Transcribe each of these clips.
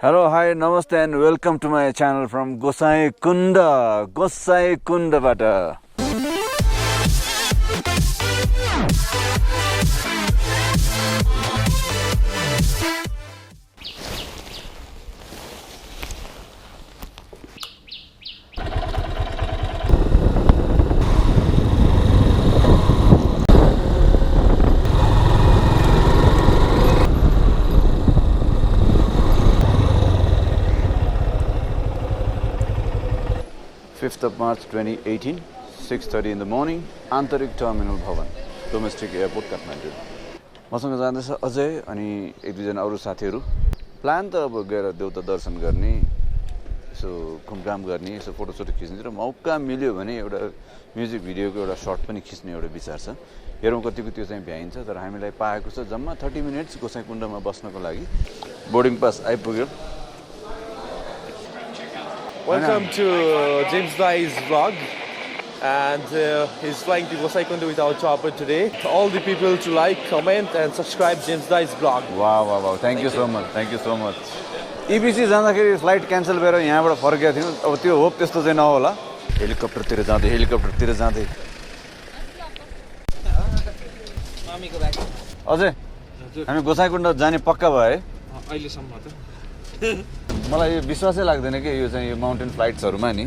Hello, hi, namaste and welcome to my channel from GOSAIKUNDA bata. March 2018, 6:30 in the morning, Antarik Terminal Bhavan, Domestic Airport, Kathmandu. मसँग जाँदैछ अजय अनि एक दुईजना अरू साथीहरू प्लान त अब गएर देउता दर्शन गर्ने यसो घुमघाम गर्ने यसो फोटोसोटो खिच्ने र मौका मिल्यो भने एउटा म्युजिक भिडियोको एउटा सर्ट पनि खिच्ने एउटा विचार छ हेरौँ कतिको त्यो चाहिँ भ्याइन्छ तर हामीलाई पाएको छ जम्मा 30 मिनट्स गोसाइकुण्डमा बस्नको लागि बोर्डिङ पास आइपुग्यो Welcome to James Dai's vlog and he's flying to GOSAIKUNDA with our chopper today. All the people to like, comment and subscribe James Dai's vlog. Wow. Thank you so much. EBC जाँदाखेरि flight cancel भएर यहाँबाट फर्केको थियौँ अब त्यो hope त्यस्तो चाहिँ नहोला हेलिकप्टरतिर जाँदै अझै हामी गोसाइकुण्ड जाने पक्का भयो है अहिलेसम्म त मलाई यो विश्वासै लाग्दैन कि यो चाहिँ यो माउन्टेन फ्लाइट्सहरुमा नि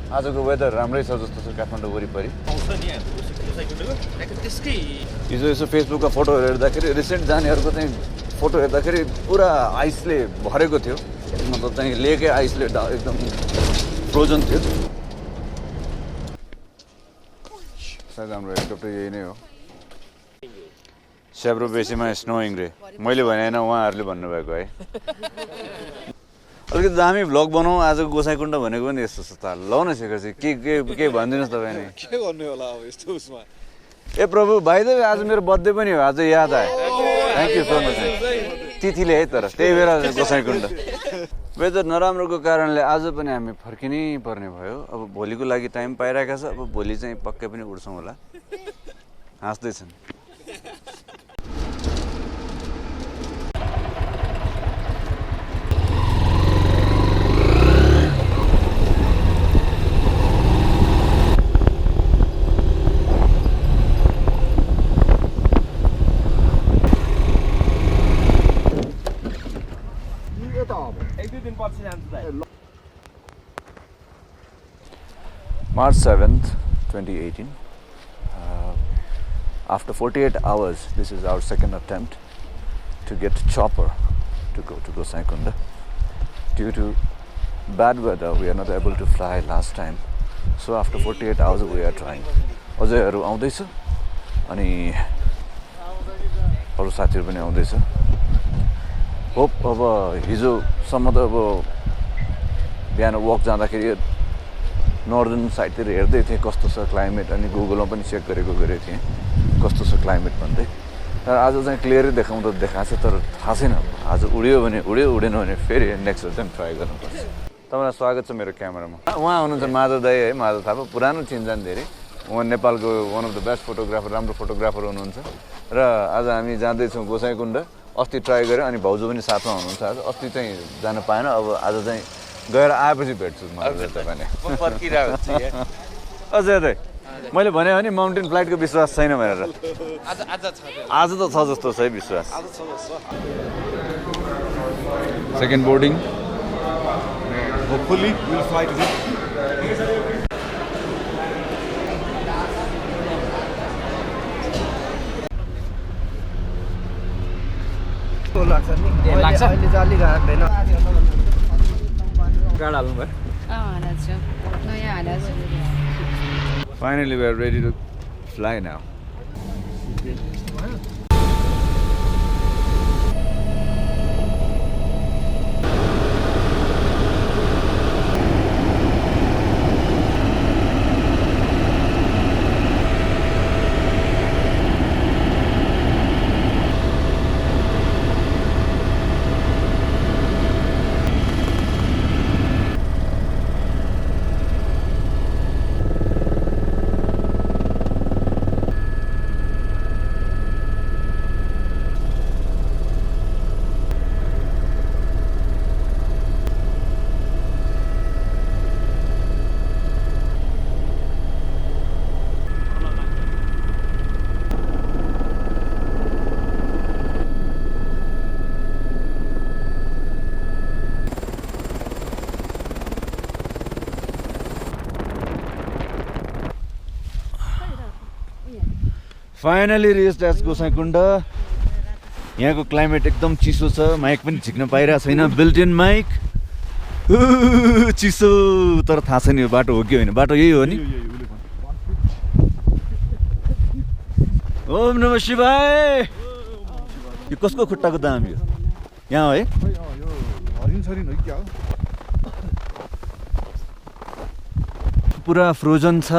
आजको वेदर राम्रै छ जस्तो छ काठमाडौँ वरिपरि यसो फेसबुकमा फोटोहरु हेर्दाखेरि रिसेन्ट जानेहरुको चाहिँ फोटो हेर्दाखेरि पुरा आइसले भरेको थियो मतलब चाहिँ लेकै आइसले एकदम फ्रोजन थियो सायद हाम्रो हेलिकप्टर यही नै हो सेब्रो बेसीमा स्नोइङ रे मैले भने हैन उहाँहरुले भन्नु भएको है अलिकति दामी भ्लग बनाऊ आजको गोसाइकुण्ड भनेको पनि यस्तो छ त ल न शेखर चाहिँ के भनिदिनुस् तपाईँ नि के गर्नु होला अब यस्तो उसमा ए प्रभु भाइ त आज मेरो बर्थडे पनि हो आज याद आयो थ्यांक यू सो मच तिथिले है तर त्यही बेला गोसाइकुण्ड वेदर नराम्रोको कारणले आज पनि हामी फर्किनै पर्ने भयो अब भोलिको लागि टाइम पाइरहेका छ अब भोलि चाहिँ पक्कै पनि उड्छौँ होला हाँस्दै छन् March 7th, 2018. After 48 hours, this is our second attempt to get chopper to go to GOSAIKUNDA. Due to bad weather, we are not able to fly last time. So after 48 hours, we are trying. अझैहरु आउँदैछ अनि अरु साथीहरु पनि आउँदैछ. Hope अब हिजोसम्म त अब बिहान वक जाँदाखेरि नर्दर्न साइडतिर हेर्दै थिएँ कस्तो छ क्लाइमेट अनि गुगलमा पनि चेक गरेको थिएँ कस्तो छ क्लाइमेट भन्दै तर आज चाहिँ क्लियरै देखाएको छ तर थाहा छैन आज उड्यो भने उड्यो उडेन भने फेरि नेक्स्ट टाइम ट्राई गर्नुपर्छ तपाईलाई स्वागत छ मेरो क्यामेरामा उहाँ हुनुहुन्छ माधव दाई है माधव थापा पुरानो चिन्जान धेरै उहाँ नेपालको one of the best photographer राम्रो फोटोग्राफर हुनुहुन्छ र आज हामी जाँदैछौँ गोसाइकुण्ड अस्ति ट्राई गरेँ अनि भाउजू पनि साथमा हुनुहुन्छ आज अस्ति चाहिँ जान पाएन अब आज चाहिँ गएर आएपछि भेट्छु म तपाईले फर्किरहेको छु अझै मैले भने हो नि माउन्टेन फ्लाइटको विश्वास छैन भनेर आज त छ जस्तो छ है विश्वास second boarding hopefully will fly today लाग्छ नि अहिले चाहिँ अलि लाग्दैन गाड हाल्नु भयो हालेछु नयाँ हालेछु Finally we are ready to fly now. Finally reach at Gosaikunda. यहाँको क्लाइमेट एकदम चिसो छ, माइक पनि झिक्न पाइरहेको छैन, बिल्ट इन माइक। चिसो तर थाहा छैन यो बाटो हो कि होइन। बाटो यही हो नि? ओम नमः शिवाय। यो कसको खुट्टाको दाम यो यहाँ है? पुरा फ्रोजन छ।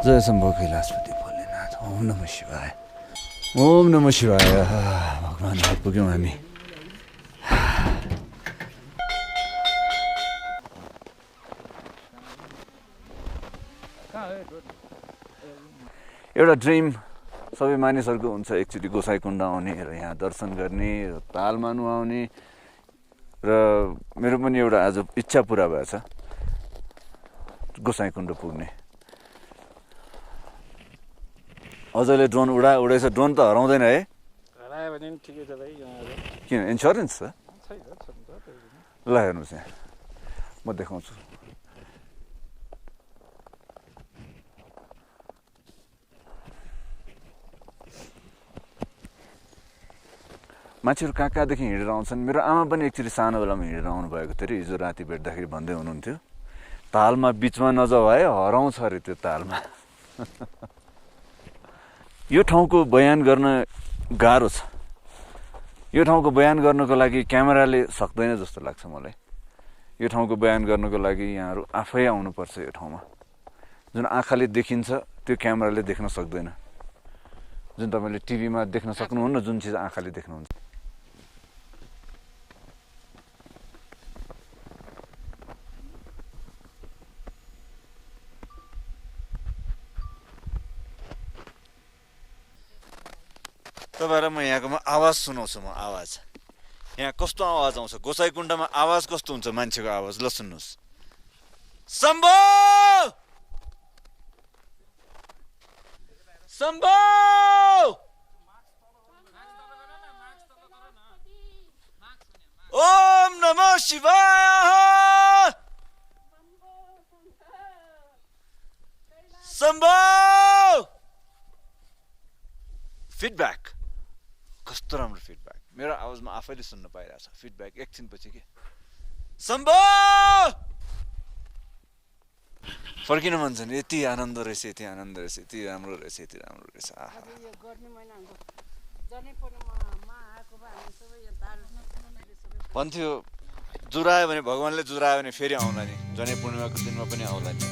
जय शम्भो कैलाशपति भोलेनाथ। ओम नमः शिवाय। ओम नमः शिवाय। भगवान पुग्यौँ हामी। एउटा ड्रिम सबै मानिसहरूको हुन्छ एकचोटि गोसाइकुण्ड आउने र यहाँ दर्शन गर्ने र ताल मान्नु आउने, र मेरो पनि एउटा आज इच्छा पुरा भएछ गोसाइकुण्ड पुग्ने। अझैले ड्रोन उडाएछ। ड्रोन त हराउँदैन है? हरायो भने नि ठिकै छ भाइ। किन इन्सुरेन्स छ? ल हेर्नुहोस् यहाँ म देखाउँछु। मान्छेहरू कहाँ कहाँदेखि हिँडेर आउँछन्। मेरो आमा पनि एकचोटि सानो बेलामा हिँडेर आउनु भएको थियो अरे। हिजो राति भेट्दाखेरि भन्दै हुनुहुन्थ्यो तालमा बिचमा नजाऊ है, हराउँछ अरे त्यो तालमा। यो ठाउँको बयान गर्न गाह्रो छ। यो ठाउँको बयान गर्नको लागि क्यामेराले सक्दैन जस्तो लाग्छ मलाई। यो ठाउँको बयान गर्नको लागि यहाँहरू आफै आउनुपर्छ यो ठाउँमा। जुन आँखाले देखिन्छ त्यो क्यामेराले देख्न सक्दैन। जुन तपाईँले टिभीमा देख्न सक्नुहुन्न, जुन चिज आँखाले देख्नुहुन्छ। तपाईँलाई म यहाँकोमा आवाज सुनाउँछु। म आवाज यहाँ कस्तो आवाज आउँछ, गोसाइकुण्डमा आवाज कस्तो हुन्छ मान्छेको आवाज। ल सुन्नुहोस्। शम्भो शम्भो ओम नमः शिवाय शम्भो। फिडब्याक कस्तो राम्रो फिडब्याक। मेरो आवाजमा आफैले सुन्न पाइरहेछ फिडब्याक एकछिनपछि के। शम्भो फर्किन मन छ नि। यति आनन्द रहेछ, यति आनन्द रहेछ, यति राम्रो रहेछ, यति राम्रो रहेछ। भन्थ्यो जुरायो भने भगवान्ले जुरायो भने फेरि आउला नि, जनै पूर्णिमाको दिनमा पनि आउला नि।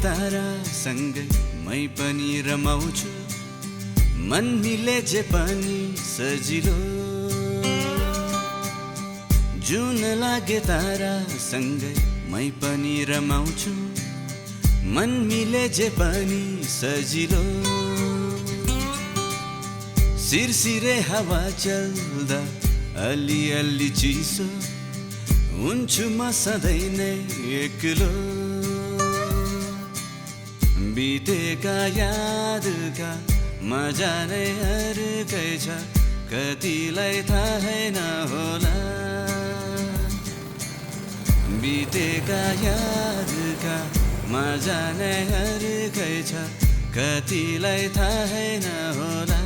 तारा सँगै मै पनि रमाउँछु, मन मिले पनि सजिलो। जुन लागे तारा सँगै मै पनि रमाउँछु, मन मिले पनि सजिलो। सिरसिरे हावा चल्दा अलि अलि चिसो हुन्छु म सधैँ नै एक्लो। बितेका यादका मजा नै अर्कै छ कतिलाई थाहै नहोला बितेका यादका मजा नै अर्कै छ कतिलाई थाहै नहोला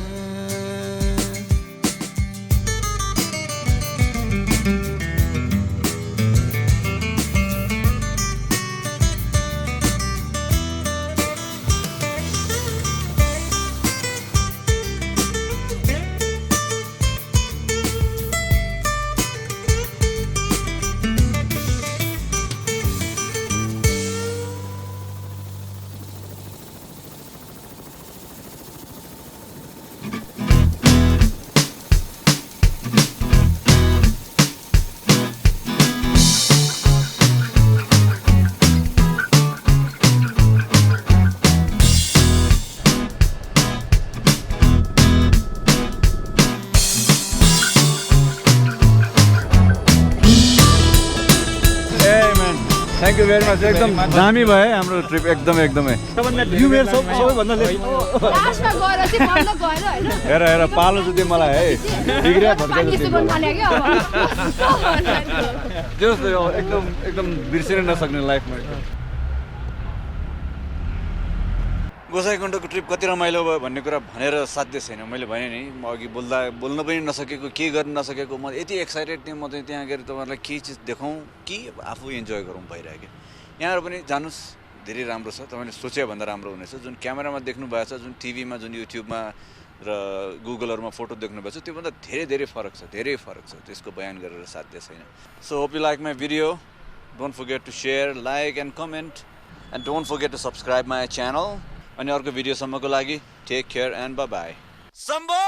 थ्याङ्क यू भेरी मच एकदम दामी भयो है हाम्रो ट्रिप एकदमै यो मेरो सबैभन्दा लास्टमा गएर चाहिँ बन्द गएर हैन हेर हेर पालो जुत्यो मलाई है बिग्रिया भड्का यस्तो गर्न थाल्यो क्या अब जस्तो एकदम बिर्सिन नसक्ने लाइफमा गोसाइकुण्डको ट्रिप कति रमाइलो भयो भन्ने कुरा भनेर साध्य छैन मैले भने नि म अघि बोल्न पनि नसकेको के गर्न नसकेको म यति एक्साइटेड थिएँ म चाहिँ त्यहाँ गएर तपाईँहरूलाई केही चिज देखाउँ कि आफू इन्जोय गरौँ भइरहेको यहाँहरू पनि जानुहोस् धेरै राम्रो छ तपाईँले सोचे भन्दा राम्रो हुनेछ जुन क्यामेरामा देख्नु भएको छ जुन टिभीमा जुन युट्युबमा र गुगलहरूमा फोटो देख्नु भएको छ त्योभन्दा धेरै फरक छ त्यसको बयान गरेर साध्य छैन so hope you like my video don't forget to share like and comment and don't forget to subscribe my channel अनि अर्को भिडियोसम्मको लागि टेक केयर एन्ड बाई सम्भो